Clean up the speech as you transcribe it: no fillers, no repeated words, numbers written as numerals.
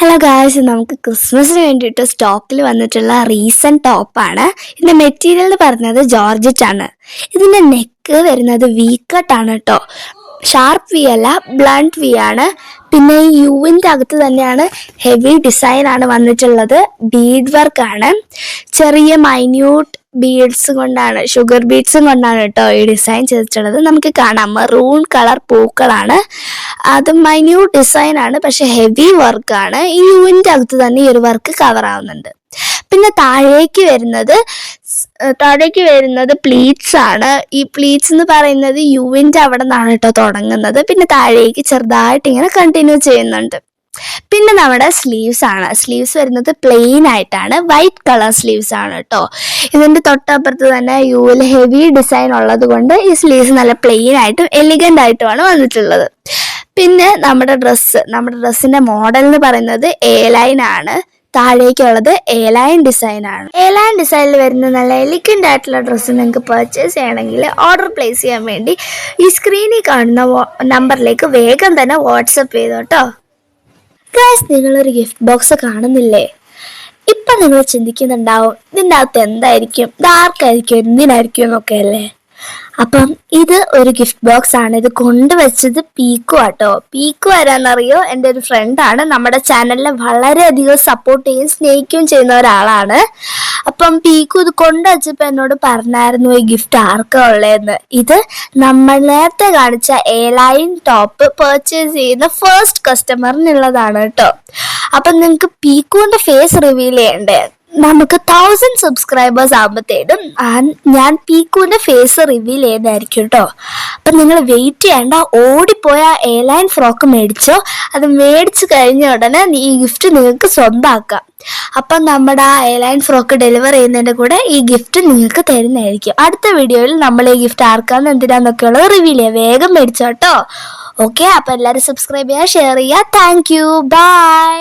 Hello guys, നമുക്ക് ക്രിസ്മസിന് വേണ്ടിയിട്ട് സ്റ്റോക്കിൽ വന്നിട്ടുള്ള റീസെൻറ്റ് ടോപ്പാണ്. ഇതിൻ്റെ മെറ്റീരിയൽ എന്ന് പറയുന്നത് ജോർജറ്റ് ആണ്. ഇതിൻ്റെ നെക്ക് വരുന്നത് വി കട്ടാണ് കേട്ടോ. ഷാർപ്പ് വി അല്ല, ബ്ലണ്ട് വി ആണ്. പിന്നെ ഈ യുവിൻ്റെ അകത്ത് തന്നെയാണ് ഹെവി ഡിസൈൻ ആണ് വന്നിട്ടുള്ളത്. ബീഡ് വർക്ക് ആണ്. ചെറിയ മൈന്യൂട്ട് ബീഡ്സ് കൊണ്ടാണ്, ഷുഗർ ബീഡ്സും കൊണ്ടാണ് കേട്ടോ ഈ ഡിസൈൻ ചെയ്തിട്ടുള്ളത്. നമുക്ക് കാണാം മെറൂൺ കളർ പൂക്കളാണ്. അത് മൈന്യൂട്ട് ഡിസൈൻ ആണ്, പക്ഷെ ഹെവി വർക്കാണ്. ഈ യുവിൻ്റെ അകത്ത് തന്നെ ഈ ഒരു വർക്ക് കവർ ആവുന്നുണ്ട്. പിന്നെ താഴേക്ക് വരുന്നത് പ്ലീറ്റ്സ് ആണ്. ഈ പ്ലീറ്റ്സ് എന്ന് പറയുന്നത് യുവിൻ്റെ അവിടെ നിന്നാണ് കേട്ടോ തുടങ്ങുന്നത്. പിന്നെ താഴേക്ക് ചെറുതായിട്ട് ഇങ്ങനെ കണ്ടിന്യൂ ചെയ്യുന്നുണ്ട്. പിന്നെ നമ്മുടെ സ്ലീവ്സ് ആണ്. സ്ലീവ്സ് വരുന്നത് പ്ലെയിൻ ആയിട്ടാണ്, വൈറ്റ് കളർ സ്ലീവ്സ് ആണ് കേട്ടോ. ഇതിൻ്റെ തൊട്ടപ്പുറത്ത് തന്നെ യുവിൽ ഹെവി ഡിസൈൻ ഉള്ളത് കൊണ്ട് ഈ സ്ലീവ്സ് നല്ല പ്ലെയിൻ ആയിട്ടും എലിഗൻ്റ് ആയിട്ടുമാണ് വന്നിട്ടുള്ളത്. പിന്നെ നമ്മുടെ ഡ്രസ്സിൻ്റെ മോഡൽ എന്ന് പറയുന്നത് എ ലൈൻ ആണ്. താഴേക്കുള്ളത് എ ലൈൻ ഡിസൈൻ ആണ്. എ ലൈൻ ഡിസൈനിൽ വരുന്ന നല്ല എലിഗൻ്റ് ആയിട്ടുള്ള ഡ്രസ്സ് നിങ്ങൾക്ക് പർച്ചേസ് ചെയ്യണമെങ്കിൽ ഓർഡർ പ്ലേസ് ചെയ്യാൻ വേണ്ടി ഈ സ്ക്രീനിൽ കാണുന്ന നമ്പറിലേക്ക് വേഗം തന്നെ വാട്സപ്പ് ചെയ്തോ കേട്ടോ. ഗൈസ്, നിങ്ങളൊരു ഗിഫ്റ്റ് ബോക്സ് കാണുന്നില്ലേ? ഇപ്പം നിങ്ങൾ ചിന്തിക്കുന്നുണ്ടാവും ഇതിൻ്റെ അകത്ത് എന്തായിരിക്കും, ഇതാർക്കായിരിക്കും, എന്തിനായിരിക്കും എന്നൊക്കെ അല്ലേ. അപ്പം ഇത് ഒരു ഗിഫ്റ്റ് ബോക്സ് ആണ്. ഇത് കൊണ്ടുവച്ചത് പീക്കു ആട്ടോ. പീക്കു ആരാന്നറിയോ? എൻ്റെ ഒരു ഫ്രണ്ടാണ്. നമ്മുടെ ചാനലിനെ വളരെയധികം സപ്പോർട്ട് ചെയ്യുകയും സ്നേഹിക്കുകയും ചെയ്യുന്ന ഒരാളാണ്. അപ്പം പീക്കു ഇത് കൊണ്ടുവച്ചപ്പോൾ എന്നോട് പറഞ്ഞായിരുന്നു ഈ ഗിഫ്റ്റ് ആർക്കാ ഉള്ളതെന്ന്. ഇത് നമ്മൾ നേരത്തെ കാണിച്ച എ ലൈൻ ടോപ്പ് പർച്ചേസ് ചെയ്യുന്ന ഫസ്റ്റ് കസ്റ്റമറിനുള്ളതാണ് കേട്ടോ. അപ്പം നിങ്ങൾക്ക് പീക്കുവിൻ്റെ ഫേസ് റിവീൽ ചെയ്യണ്ടേ? നമുക്ക് 1000 സബ്സ്ക്രൈബേഴ്സ് ആകുമ്പോഴത്തേനും ഞാൻ പീക്കുവിൻ്റെ ഫേസ് റിവീൽ ചെയ്യുന്നതായിരിക്കും കേട്ടോ. അപ്പം നിങ്ങൾ വെയിറ്റ് ചെയ്യേണ്ട, ഓടിപ്പോയ എ ലൈൻ ഫ്രോക്ക് മേടിച്ചോ. അത് മേടിച്ച് കഴിഞ്ഞ ഉടനെ ഈ ഗിഫ്റ്റ് നിങ്ങൾക്ക് സ്വന്തമാക്കാം. അപ്പം നമ്മുടെ ആ എ ലൈൻ ഫ്രോക്ക് ഡെലിവർ ചെയ്യുന്നതിൻ്റെ കൂടെ ഈ ഗിഫ്റ്റ് നിങ്ങൾക്ക് തരുന്നതായിരിക്കും. അടുത്ത വീഡിയോയിൽ നമ്മൾ ഈ ഗിഫ്റ്റ് ആർക്കാന്ന് എന്തിനാന്നൊക്കെയുള്ളത് റിവീൽ ചെയ്യാം. വേഗം മേടിച്ചോ കേട്ടോ. ഓക്കെ, അപ്പം എല്ലാവരും സബ്സ്ക്രൈബ് ചെയ്യുക, ഷെയർ ചെയ്യുക. Thank you, by.